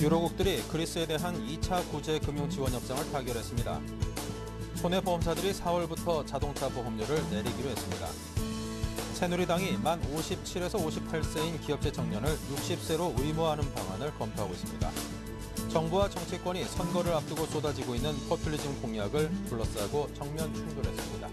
유로국들이 그리스에 대한 2차 구제 금융 지원 협상을 타결했습니다. 손해보험사들이 4월부터 자동차 보험료를 내리기로 했습니다. 새누리당이 만 57에서 58세인 기업체 청년을 60세로 의무화하는 방안을 검토하고 있습니다. 정부와 정치권이 선거를 앞두고 쏟아지고 있는 포퓰리즘 공약을 둘러싸고 정면 충돌했습니다.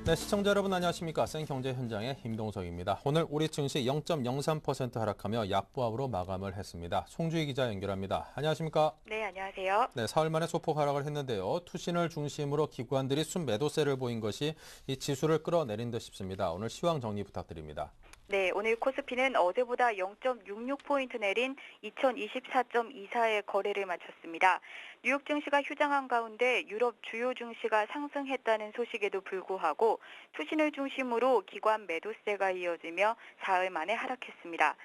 네, 시청자 여러분 안녕하십니까? 생경제 현장의 임동석입니다. 오늘 우리 증시 0.03% 하락하며 약보합으로 마감을 했습니다. 송주희 기자 연결합니다. 안녕하십니까? 네, 안녕하세요. 네, 사흘 만에 소폭 하락을 했는데요. 투신을 중심으로 기관들이 순매도세를 보인 것이 이 지수를 끌어내린 듯 싶습니다. 오늘 시황 정리 부탁드립니다. 네, 오늘 코스피는 어제보다 0.66포인트 내린 2024.24의 거래를 마쳤습니다. 뉴욕 증시가 휴장한 가운데 유럽 주요 증시가 상승했다는 소식에도 불구하고 투신을 중심으로 기관 매도세가 이어지며 사흘 만에 하락했습니다.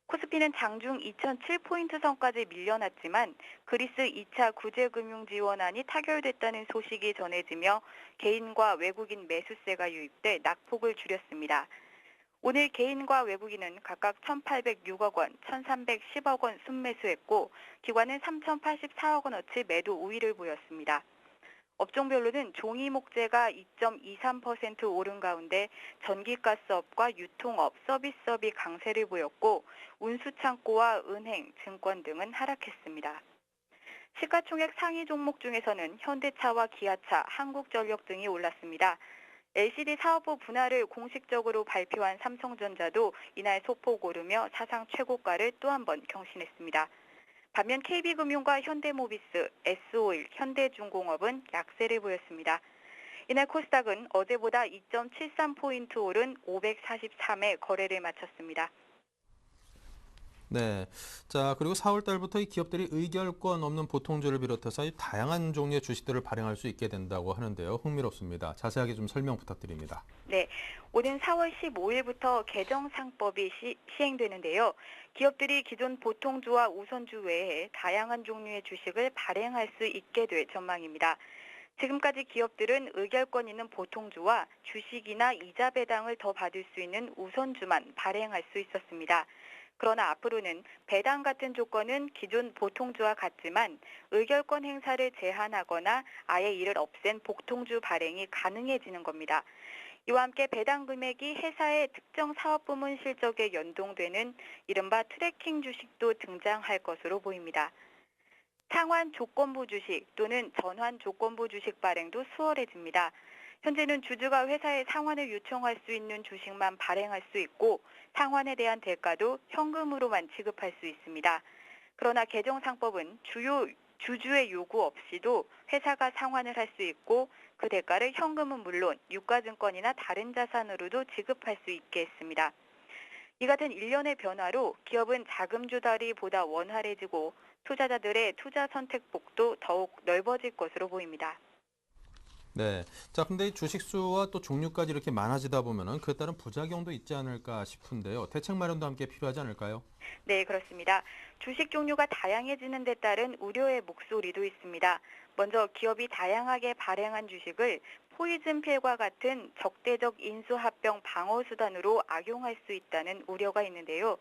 코스피는 장중 2007포인트 선까지 밀려났지만 그리스 2차 구제금융지원안이 타결됐다는 소식이 전해지며 개인과 외국인 매수세가 유입돼 낙폭을 줄였습니다. 오늘 개인과 외국인은 각각 1,806억 원, 1,310억 원 순매수했고 기관은 3,084억 원어치 매도 우위를 보였습니다. 업종별로는 종이목재가 2.23% 오른 가운데 전기가스업과 유통업, 서비스업이 강세를 보였고 운수창고와 은행, 증권 등은 하락했습니다. 시가총액 상위 종목 중에서는 현대차와 기아차, 한국전력 등이 올랐습니다. LCD 사업부 분할을 공식적으로 발표한 삼성전자도 이날 소폭 오르며 사상 최고가를 또 한 번 경신했습니다. 반면 KB금융과 현대모비스, S오일, 현대중공업은 약세를 보였습니다. 이날 코스닥은 어제보다 2.73포인트 오른 543에 거래를 마쳤습니다. 네. 자, 그리고 4월 달부터 이 기업들이 의결권 없는 보통주를 비롯해서 다양한 종류의 주식들을 발행할 수 있게 된다고 하는데요. 흥미롭습니다. 자세하게 좀 설명 부탁드립니다. 네. 오는 4월 15일부터 개정상법이 시행되는데요. 기업들이 기존 보통주와 우선주 외에 다양한 종류의 주식을 발행할 수 있게 될 전망입니다. 지금까지 기업들은 의결권 있는 보통주와 주식이나 이자 배당을 더 받을 수 있는 우선주만 발행할 수 있었습니다. 그러나 앞으로는 배당 같은 조건은 기존 보통주와 같지만 의결권 행사를 제한하거나 아예 이를 없앤 복통주 발행이 가능해지는 겁니다. 이와 함께 배당 금액이 회사의 특정 사업 부문 실적에 연동되는 이른바 트래킹 주식도 등장할 것으로 보입니다. 상환 조건부 주식 또는 전환 조건부 주식 발행도 수월해집니다. 현재는 주주가 회사에 상환을 요청할 수 있는 주식만 발행할 수 있고 상환에 대한 대가도 현금으로만 지급할 수 있습니다. 그러나 개정상법은 주주의 요구 없이도 회사가 상환을 할 수 있고 그 대가를 현금은 물론 유가증권이나 다른 자산으로도 지급할 수 있게 했습니다. 이 같은 일련의 변화로 기업은 자금 조달이 보다 원활해지고 투자자들의 투자 선택폭도 더욱 넓어질 것으로 보입니다. 네. 자, 근데 이 주식 수와 또 종류까지 이렇게 많아지다 보면은 그에 따른 부작용도 있지 않을까 싶은데요. 대책 마련도 함께 필요하지 않을까요? 네, 그렇습니다. 주식 종류가 다양해지는 데 따른 우려의 목소리도 있습니다. 먼저 기업이 다양하게 발행한 주식을 포이즌 필과 같은 적대적 인수합병 방어 수단으로 악용할 수 있다는 우려가 있는데요.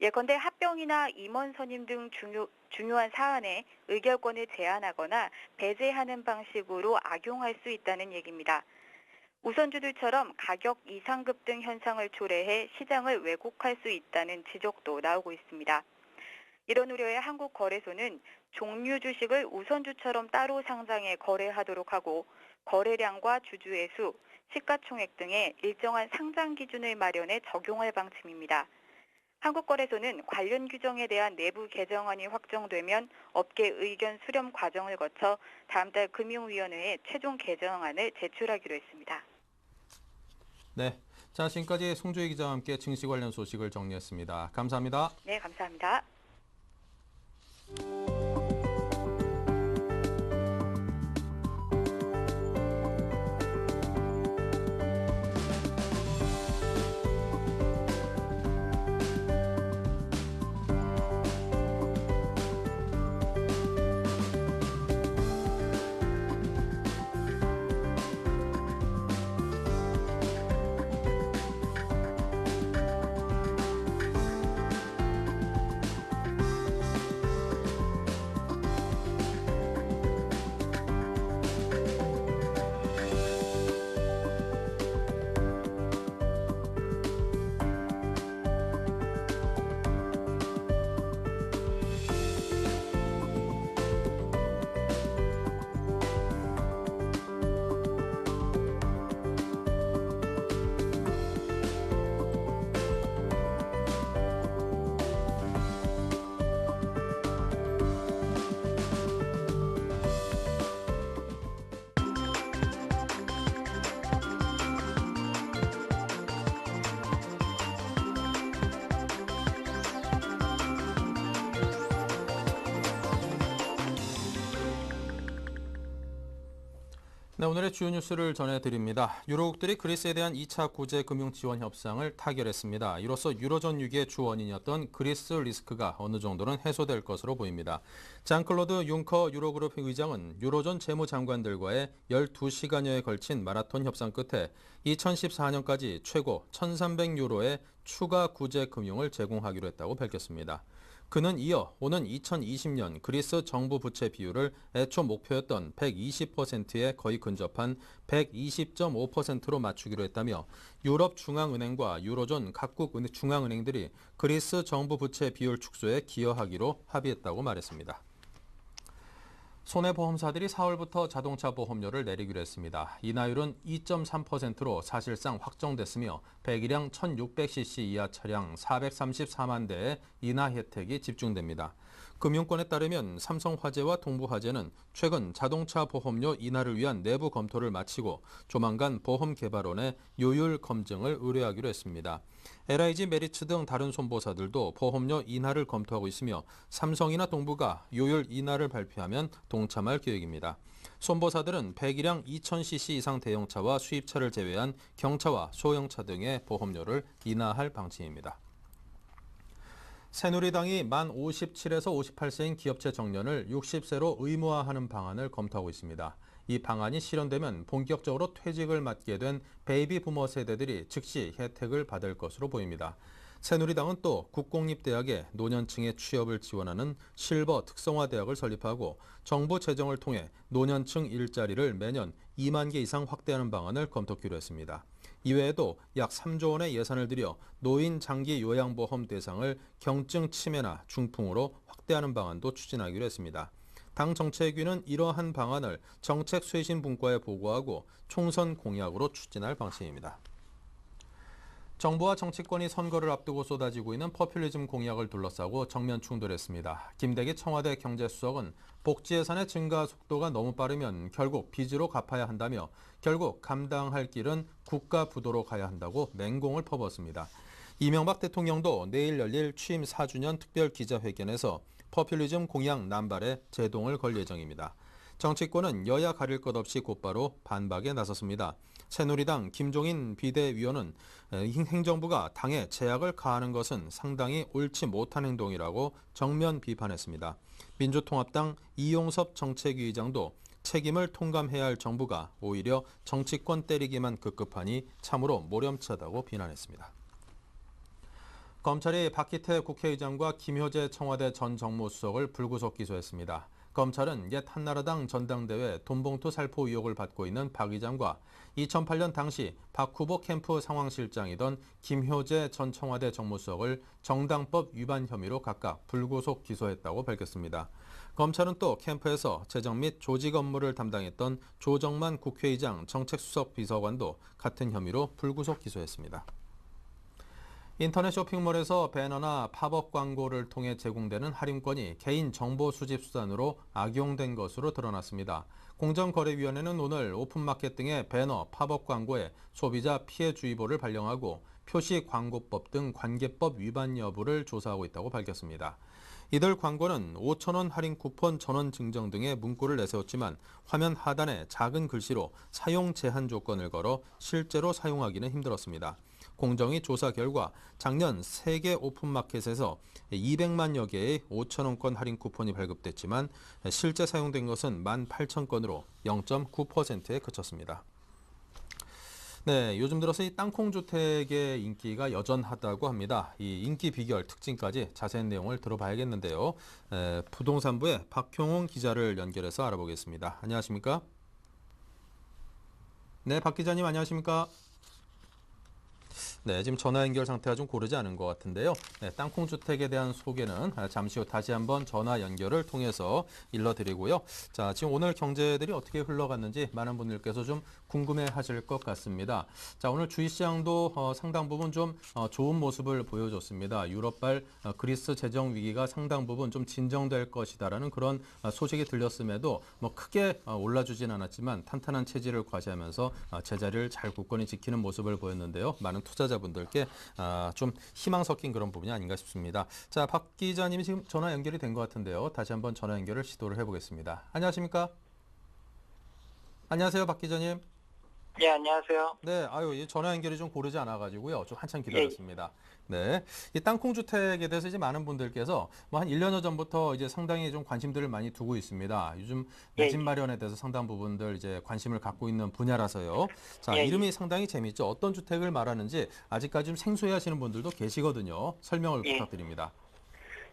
예컨대 합병이나 임원 선임 등 중요한 사안에 의결권을 제한하거나 배제하는 방식으로 악용할 수 있다는 얘기입니다. 우선주들처럼 가격 이상급 등 현상을 초래해 시장을 왜곡할 수 있다는 지적도 나오고 있습니다. 이런 우려에 한국거래소는 종류 주식을 우선주처럼 따로 상장해 거래하도록 하고 거래량과 주주의 수, 시가총액 등의 일정한 상장 기준을 마련해 적용할 방침입니다. 한국거래소는 관련 규정에 대한 내부 개정안이 확정되면 업계 의견 수렴 과정을 거쳐 다음 달 금융위원회에 최종 개정안을 제출하기로 했습니다. 네. 자, 지금까지 송주희 기자와 함께 증시 관련 소식을 정리했습니다. 감사합니다. 네, 감사합니다. 네, 오늘의 주요 뉴스를 전해드립니다. 유로국들이 그리스에 대한 2차 구제 금융 지원 협상을 타결했습니다. 이로써 유로존 위기의 주 원인이었던 그리스 리스크가 어느 정도는 해소될 것으로 보입니다. 장클로드 융커 유로그룹 의장은 유로존 재무장관들과의 12시간여에 걸친 마라톤 협상 끝에 2014년까지 최고 1,300유로의 추가 구제 금융을 제공하기로 했다고 밝혔습니다. 그는 이어 오는 2020년 그리스 정부 부채 비율을 애초 목표였던 120%에 거의 근접한 120.5%로 맞추기로 했다며 유럽 중앙은행과 유로존 각국 중앙은행들이 그리스 정부 부채 비율 축소에 기여하기로 합의했다고 말했습니다. 손해보험사들이 4월부터 자동차 보험료를 내리기로 했습니다. 인하율은 2.3%로 사실상 확정됐으며 배기량 1600cc 이하 차량 434만 대의 인하 혜택이 집중됩니다. 금융권에 따르면 삼성화재와 동부화재는 최근 자동차 보험료 인하를 위한 내부 검토를 마치고 조만간 보험개발원에 요율 검증을 의뢰하기로 했습니다. LIG 메리츠 등 다른 손보사들도 보험료 인하를 검토하고 있으며 삼성이나 동부가 요율 인하를 발표하면 동참할 계획입니다. 손보사들은 배기량 2000cc 이상 대형차와 수입차를 제외한 경차와 소형차 등의 보험료를 인하할 방침입니다. 새누리당이 만 57에서 58세인 기업체 정년을 60세로 의무화하는 방안을 검토하고 있습니다. 이 방안이 실현되면 본격적으로 퇴직을 맞게 된 베이비 부머 세대들이 즉시 혜택을 받을 것으로 보입니다. 새누리당은 또 국공립대학에 노년층의 취업을 지원하는 실버 특성화 대학을 설립하고 정부 재정을 통해 노년층 일자리를 매년 2만 개 이상 확대하는 방안을 검토하기로 했습니다. 이외에도 약 3조 원의 예산을 들여 노인 장기 요양보험 대상을 경증 치매나 중풍으로 확대하는 방안도 추진하기로 했습니다. 당 정책위는 이러한 방안을 정책推進분과에 보고하고 총선 공약으로 추진할 방침입니다. 정부와 정치권이 선거를 앞두고 쏟아지고 있는 포퓰리즘 공약을 둘러싸고 정면 충돌했습니다. 김대기 청와대 경제수석은 복지 예산의 증가 속도가 너무 빠르면 결국 빚으로 갚아야 한다며 결국 감당할 길은 국가 부도로 가야 한다고 맹공을 퍼붓습니다. 이명박 대통령도 내일 열릴 취임 4주년 특별 기자회견에서 포퓰리즘 공약 남발에 제동을 걸 예정입니다. 정치권은 여야 가릴 것 없이 곧바로 반박에 나섰습니다. 새누리당 김종인 비대위원은 행정부가 당에 제약을 가하는 것은 상당히 옳지 못한 행동이라고 정면 비판했습니다. 민주통합당 이용섭 정책위 의장도 책임을 통감해야 할 정부가 오히려 정치권 때리기만 급급하니 참으로 모렴치하다고 비난했습니다. 검찰이 박희태 국회의장과 김효재 청와대 전 정무수석을 불구속 기소했습니다. 검찰은 옛 한나라당 전당대회 돈봉투 살포 의혹을 받고 있는 박 의장과 2008년 당시 박 후보 캠프 상황실장이던 김효재 전 청와대 정무수석을 정당법 위반 혐의로 각각 불구속 기소했다고 밝혔습니다. 검찰은 또 캠프에서 재정 및 조직 업무를 담당했던 조정만 국회의장 정책수석 비서관도 같은 혐의로 불구속 기소했습니다. 인터넷 쇼핑몰에서 배너나 팝업 광고를 통해 제공되는 할인권이 개인 정보 수집 수단으로 악용된 것으로 드러났습니다. 공정거래위원회는 오늘 오픈마켓 등의 배너, 팝업 광고에 소비자 피해주의보를 발령하고 표시광고법 등 관계법 위반 여부를 조사하고 있다고 밝혔습니다. 이들 광고는 5,000원 할인 쿠폰 전원 증정 등의 문구를 내세웠지만 화면 하단에 작은 글씨로 사용 제한 조건을 걸어 실제로 사용하기는 힘들었습니다. 공정위 조사 결과 작년 세계 오픈마켓에서 200만여 개의 5,000원권 할인 쿠폰이 발급됐지만 실제 사용된 것은 18,000건으로 0.9%에 그쳤습니다. 네, 요즘 들어서 이 땅콩주택의 인기가 여전하다고 합니다. 이 인기 비결, 특징까지 자세한 내용을 들어봐야겠는데요. 부동산부의 박형웅 기자를 연결해서 알아보겠습니다. 안녕하십니까? 네, 박 기자님 안녕하십니까? 네, 지금 전화 연결 상태가 좀 고르지 않은 것 같은데요. 네, 땅콩주택에 대한 소개는 잠시 후 다시 한번 전화 연결을 통해서 일러드리고요. 자, 지금 오늘 경제들이 어떻게 흘러갔는지 많은 분들께서 좀 궁금해하실 것 같습니다. 자, 오늘 주식시장도 상당 부분 좀 좋은 모습을 보여줬습니다. 유럽발 그리스 재정 위기가 상당 부분 좀 진정될 것이다라는 그런 소식이 들렸음에도 뭐 크게 올라주진 않았지만 탄탄한 체질을 과시하면서 제자리를 잘 굳건히 지키는 모습을 보였는데요. 많은 투자자분들께 좀 희망 섞인 그런 부분이 아닌가 싶습니다. 자, 박 기자님이 지금 전화 연결이 된 것 같은데요. 다시 한번 전화 연결을 시도를 해보겠습니다. 안녕하십니까? 안녕하세요, 박 기자님. 예, 안녕하세요. 네, 이 전화 연결이 좀 고르지 않아가지고요. 좀 한참 예, 기다렸습니다. 네. 이 땅콩 주택에 대해서 이제 많은 분들께서 뭐 한 1년여 전부터 이제 상당히 좀 관심들을 많이 두고 있습니다. 요즘 내 예, 집 마련에 대해서 상당 부분들 이제 관심을 갖고 있는 분야라서요. 자, 예, 이름이 상당히 재미있죠. 어떤 주택을 말하는지 아직까지 좀 생소해 하시는 분들도 계시거든요. 설명을 예. 부탁드립니다.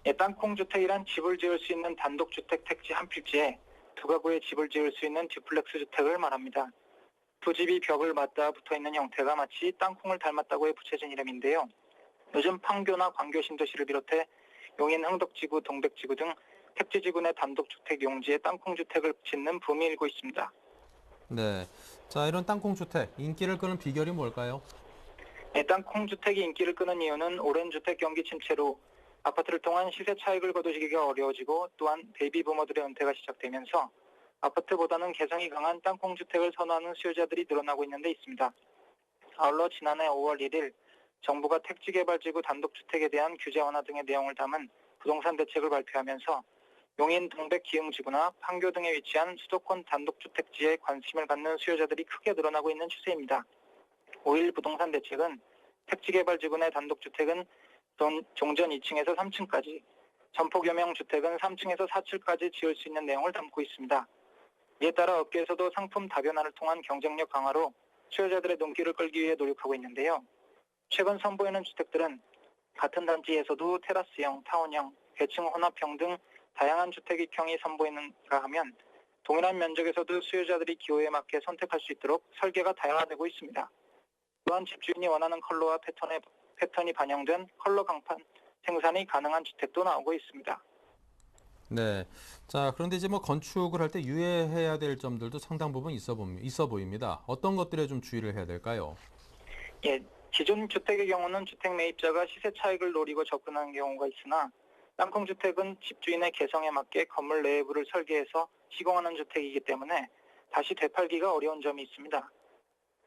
예, 땅콩주택이란 집을 지을 수 있는 단독주택 택지 한 필지에 두 가구의 집을 지을 수 있는 듀플렉스 주택을 말합니다. 두 집이 벽을 맞닿아 붙어 있는 형태가 마치 땅콩을 닮았다고 해 붙여진 이름인데요. 요즘 판교나 광교 신도시를 비롯해 용인 흥덕지구, 동백지구 등 택지지구 내 단독주택 용지에 땅콩주택을 짓는 붐이 일고 있습니다. 네. 자, 이런 땅콩 주택 인기를 끄는 비결이 뭘까요? 예, 땅콩주택이 인기를 끄는 이유는 오랜 주택 경기 침체로 아파트를 통한 시세 차익을 거두기가 어려워지고 또한 베이비 부머들의 은퇴가 시작되면서 아파트보다는 개성이 강한 땅콩주택을 선호하는 수요자들이 늘어나고 있는 데 있습니다. 아울러 지난해 5월 1일 정부가 택지개발지구 단독주택에 대한 규제 완화 등의 내용을 담은 부동산 대책을 발표하면서 용인 동백 기흥지구나 판교 등에 위치한 수도권 단독주택지에 관심을 갖는 수요자들이 크게 늘어나고 있는 추세입니다. 5일 부동산 대책은 택지개발지구 내 단독주택은 종전 2층에서 3층까지, 점포교명 주택은 3층에서 4층까지 지을 수 있는 내용을 담고 있습니다. 이에 따라 업계에서도 상품 다변화를 통한 경쟁력 강화로 수요자들의 눈길을 끌기 위해 노력하고 있는데요. 최근 선보이는 주택들은 같은 단지에서도 테라스형, 타운형, 계층 혼합형 등 다양한 주택 입형이 선보이는가 하면 동일한 면적에서도 수요자들이 기호에 맞게 선택할 수 있도록 설계가 다양화되고 있습니다. 또한 집주인이 원하는 컬러와 패턴이 반영된 컬러 강판 생산이 가능한 주택도 나오고 있습니다. 네. 자, 그런데 이제 뭐 건축을 할 때 유의해야 될 점들도 상당 부분 있어 보입니다. 어떤 것들에 좀 주의를 해야 될까요? 예, 기존 주택의 경우는 주택 매입자가 시세 차익을 노리고 접근하는 경우가 있으나 땅콩주택은 집주인의 개성에 맞게 건물 내부를 설계해서 시공하는 주택이기 때문에 다시 되팔기가 어려운 점이 있습니다.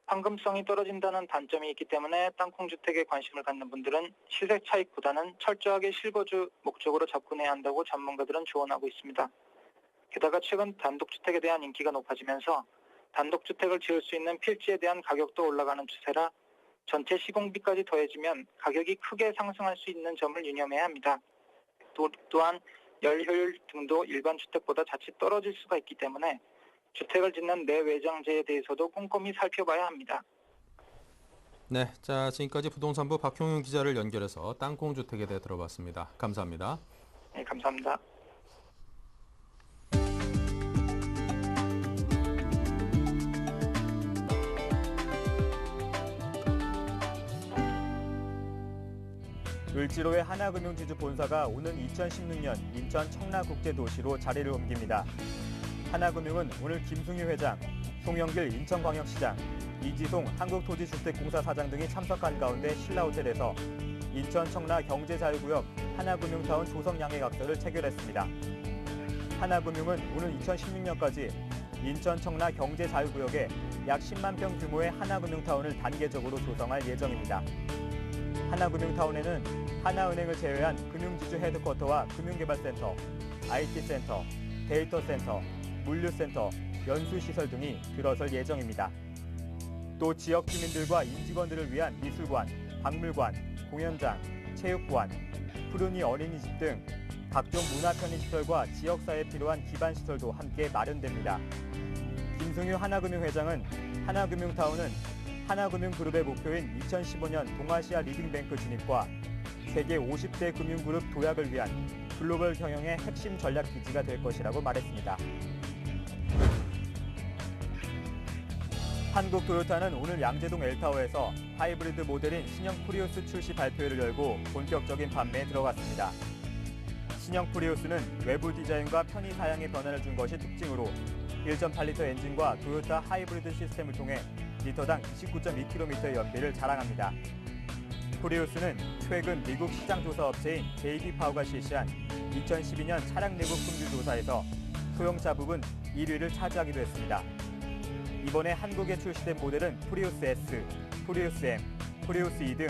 황금성이 떨어진다는 단점이 있기 때문에 땅콩주택에 관심을 갖는 분들은 시세 차익보다는 철저하게 실거주 목적으로 접근해야 한다고 전문가들은 조언하고 있습니다. 게다가 최근 단독주택에 대한 인기가 높아지면서 단독주택을 지을 수 있는 필지에 대한 가격도 올라가는 추세라 전체 시공비까지 더해지면 가격이 크게 상승할 수 있는 점을 유념해야 합니다. 또한 열효율 등도 일반 주택보다 자칫 떨어질 수가 있기 때문에 주택을 짓는 내외장재에 대해서도 꼼꼼히 살펴봐야 합니다. 네, 자, 지금까지 부동산부 박형윤 기자를 연결해서 땅콩 주택에 대해 들어봤습니다. 감사합니다. 네, 감사합니다. 을지로의 하나금융지주 본사가 오는 2016년 인천 청라국제도시로 자리를 옮깁니다. 하나금융은 오늘 김승유 회장, 송영길 인천광역시장, 이지송 한국토지주택공사 사장 등이 참석한 가운데 신라호텔에서 인천 청라 경제자유구역 하나금융타운 조성양해각서를 체결했습니다. 하나금융은 오는 2016년까지 인천 청라 경제자유구역에 약 10만 평 규모의 하나금융타운을 단계적으로 조성할 예정입니다. 하나금융타운에는 하나은행을 제외한 금융지주 헤드쿼터와 금융개발센터, IT센터, 데이터센터, 물류센터, 연수시설 등이 들어설 예정입니다. 또 지역 주민들과 임직원들을 위한 미술관, 박물관, 공연장, 체육관, 푸르니 어린이집 등 각종 문화 편의시설과 지역사회에 필요한 기반시설도 함께 마련됩니다. 김승유 하나금융 회장은 하나금융타운은 하나금융그룹의 목표인 2015년 동아시아 리딩뱅크 진입과 세계 50대 금융그룹 도약을 위한 글로벌 경영의 핵심 전략 기지가 될 것이라고 말했습니다. 한국 토요타는 오늘 양재동 엘타워에서 하이브리드 모델인 신형 프리우스 출시 발표회를 열고 본격적인 판매에 들어갔습니다. 신형 프리우스는 외부 디자인과 편의 사양의 변화를 준 것이 특징으로 1.8리터 엔진과 토요타 하이브리드 시스템을 통해 리터당 29.2km의 연비를 자랑합니다. 프리우스는 최근 미국 시장조사업체인 JD 파워가 실시한 2012년 차량 내부 품질 조사에서 소형차 부분 1위를 차지하기도 했습니다. 이번에 한국에 출시된 모델은 프리우스 S, 프리우스 M, 프리우스 E 등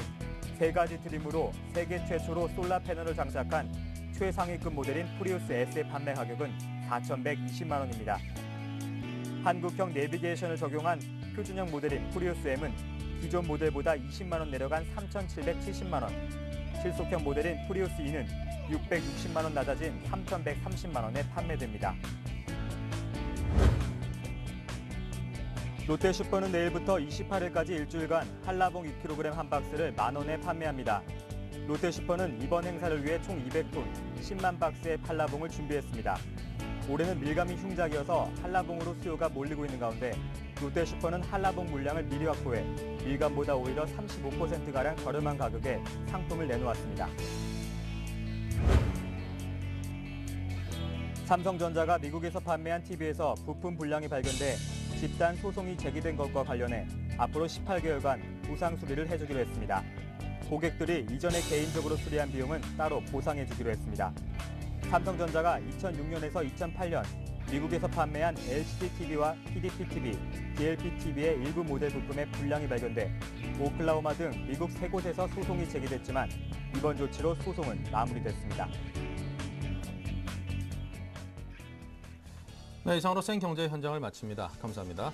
3가지 트림으로 세계 최초로 솔라 패널을 장착한 최상위급 모델인 프리우스 S의 판매 가격은 4,120만 원입니다. 한국형 내비게이션을 적용한 표준형 모델인 프리우스 M은 기존 모델보다 20만 원 내려간 3,770만 원, 실속형 모델인 프리우스 E는 660만 원 낮아진 3,130만 원에 판매됩니다. 롯데슈퍼는 내일부터 28일까지 일주일간 한라봉 2kg 한 박스를 10,000원에 판매합니다. 롯데슈퍼는 이번 행사를 위해 총 200톤, 10만 박스의 한라봉을 준비했습니다. 올해는 밀감이 흉작이어서 한라봉으로 수요가 몰리고 있는 가운데 롯데슈퍼는 한라봉 물량을 미리 확보해 밀감보다 오히려 35%가량 저렴한 가격에 상품을 내놓았습니다. 삼성전자가 미국에서 판매한 TV에서 부품 불량이 발견돼 집단 소송이 제기된 것과 관련해 앞으로 18개월간 보상 수리를 해주기로 했습니다. 고객들이 이전에 개인적으로 수리한 비용은 따로 보상해주기로 했습니다. 삼성전자가 2006년에서 2008년 미국에서 판매한 LCD TV와 PDP TV, DLP TV의 일부 모델 부품에 불량이 발견돼 오클라호마 등 미국 3곳에서 소송이 제기됐지만 이번 조치로 소송은 마무리됐습니다. 네, 이상으로 생경제 현장을 마칩니다. 감사합니다.